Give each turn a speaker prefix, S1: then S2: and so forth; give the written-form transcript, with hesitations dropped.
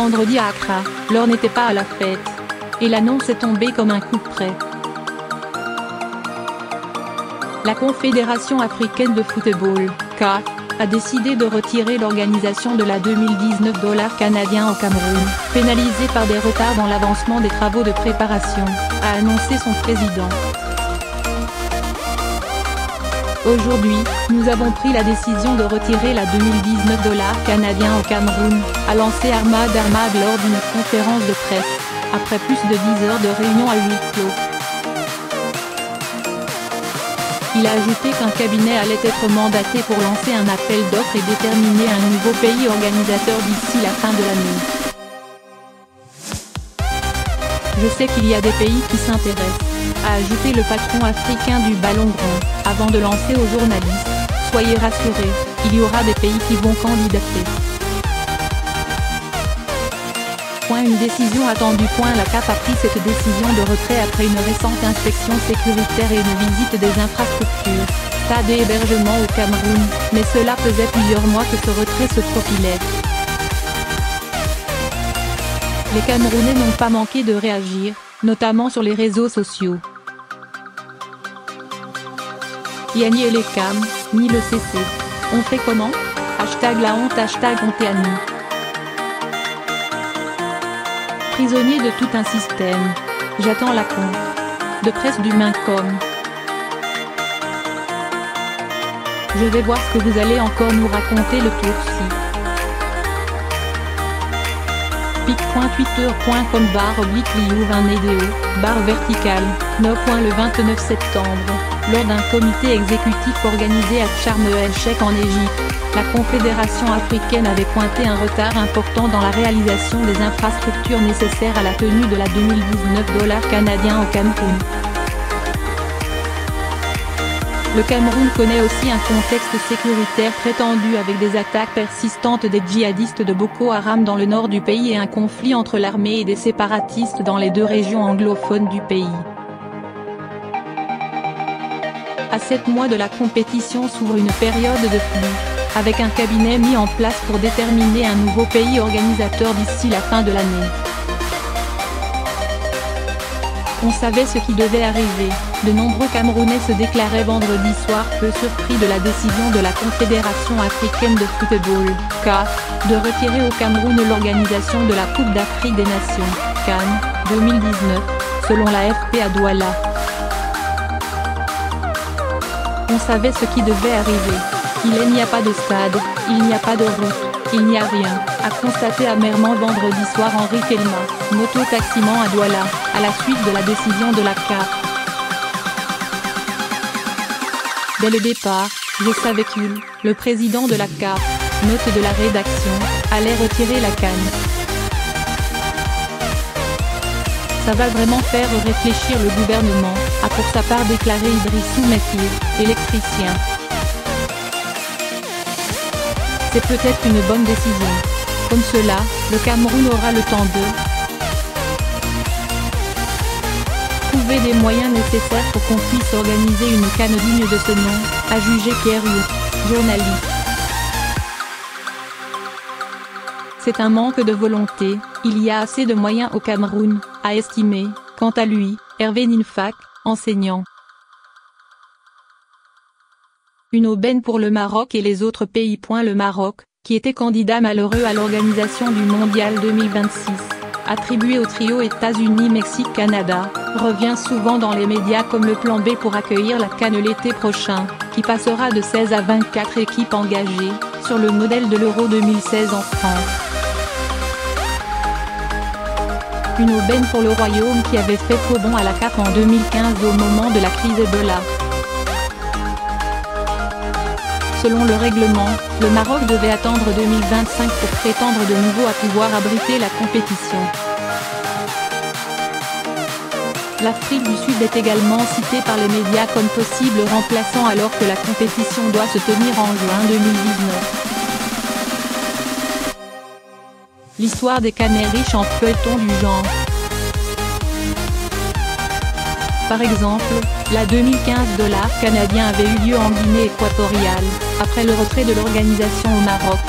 S1: vendredi à Accra, l'heure n'était pas à la fête. Et l'annonce est tombée comme un coup de près. La Confédération africaine de football, CAF, a décidé de retirer l'organisation de la 2019 $ au Cameroun, pénalisée par des retards dans l'avancement des travaux de préparation, a annoncé son président. Aujourd'hui, nous avons pris la décision de retirer la 2019 $ au Cameroun, a lancé Ahmad Ahmad lors d'une conférence de presse, après plus de 10 heures de réunion à huis clos. Il a ajouté qu'un cabinet allait être mandaté pour lancer un appel d'offres et déterminer un nouveau pays organisateur d'ici la fin de l'année. Je sais qu'il y a des pays qui s'intéressent, a ajouté le patron africain du ballon rond, avant de lancer aux journalistes. Soyez rassurés, il y aura des pays qui vont candidater. Une décision attendue. La CAF a pris cette décision de retrait après une récente inspection sécuritaire et une visite des infrastructures, stades et hébergements au Cameroun, mais cela faisait plusieurs mois que ce retrait se profilait. Les Camerounais n'ont pas manqué de réagir, notamment sur les réseaux sociaux. Ni les Cam, ni le CC. On fait comment? #la honte, #honte à nous. Prisonnier de tout un système. J'attends la compte. De presse du Mincom. Je vais voir ce que vous allez encore nous raconter le tour-ci. pic.twitter.com/liou20edo, /verticale, le 29 septembre, lors d'un comité exécutif organisé à Sharm el-Sheikh en Égypte, la Confédération africaine avait pointé un retard important dans la réalisation des infrastructures nécessaires à la tenue de la 2019 $ au Cameroun. Le Cameroun connaît aussi un contexte sécuritaire très tendu avec des attaques persistantes des djihadistes de Boko Haram dans le nord du pays et un conflit entre l'armée et des séparatistes dans les deux régions anglophones du pays. À 7 mois de la compétition s'ouvre une période de flou, avec un cabinet mis en place pour déterminer un nouveau pays organisateur d'ici la fin de l'année. On savait ce qui devait arriver, de nombreux Camerounais se déclaraient vendredi soir peu surpris de la décision de la Confédération africaine de football, CAF, de retirer au Cameroun l'organisation de la Coupe d'Afrique des Nations, CAN, 2019, selon l'AFP à Douala. On savait ce qui devait arriver. Il n'y a pas de stade, il n'y a pas de route, il n'y a rien, a constaté amèrement vendredi soir Henri Kelma, moto-taximan à Douala, à la suite de la décision de la CAF. Dès le départ, je savais qu'il, le président de la CAF, note de la rédaction, allait retirer la CAN. Ça va vraiment faire réfléchir le gouvernement, a pour sa part déclaré Idrissou Mekir, électricien. C'est peut-être une bonne décision. Comme cela, le Cameroun aura le temps de trouver des moyens nécessaires pour qu'on puisse organiser une CAN digne de ce nom, a jugé Pierre Youp, journaliste. C'est un manque de volonté, il y a assez de moyens au Cameroun, a estimé, quant à lui, Hervé Ninfack, enseignant. Une aubaine pour le Maroc et les autres pays. Le Maroc, qui était candidat malheureux à l'organisation du Mondial 2026, attribué au trio États-Unis-Mexique-Canada, revient souvent dans les médias comme le plan B pour accueillir la CAN l'été prochain, qui passera de 16 à 24 équipes engagées, sur le modèle de l'Euro 2016 en France. Une aubaine pour le Royaume qui avait fait faux bond à la CAF en 2015 au moment de la crise Ebola. Selon le règlement, le Maroc devait attendre 2025 pour prétendre de nouveau à pouvoir abriter la compétition. L'Afrique du Sud est également citée par les médias comme possible remplaçant alors que la compétition doit se tenir en juin 2019. L'histoire des CAN est riche en feuilletons du genre. Par exemple, la 2015 $ avait eu lieu en Guinée équatoriale, après le retrait de l'organisation au Maroc.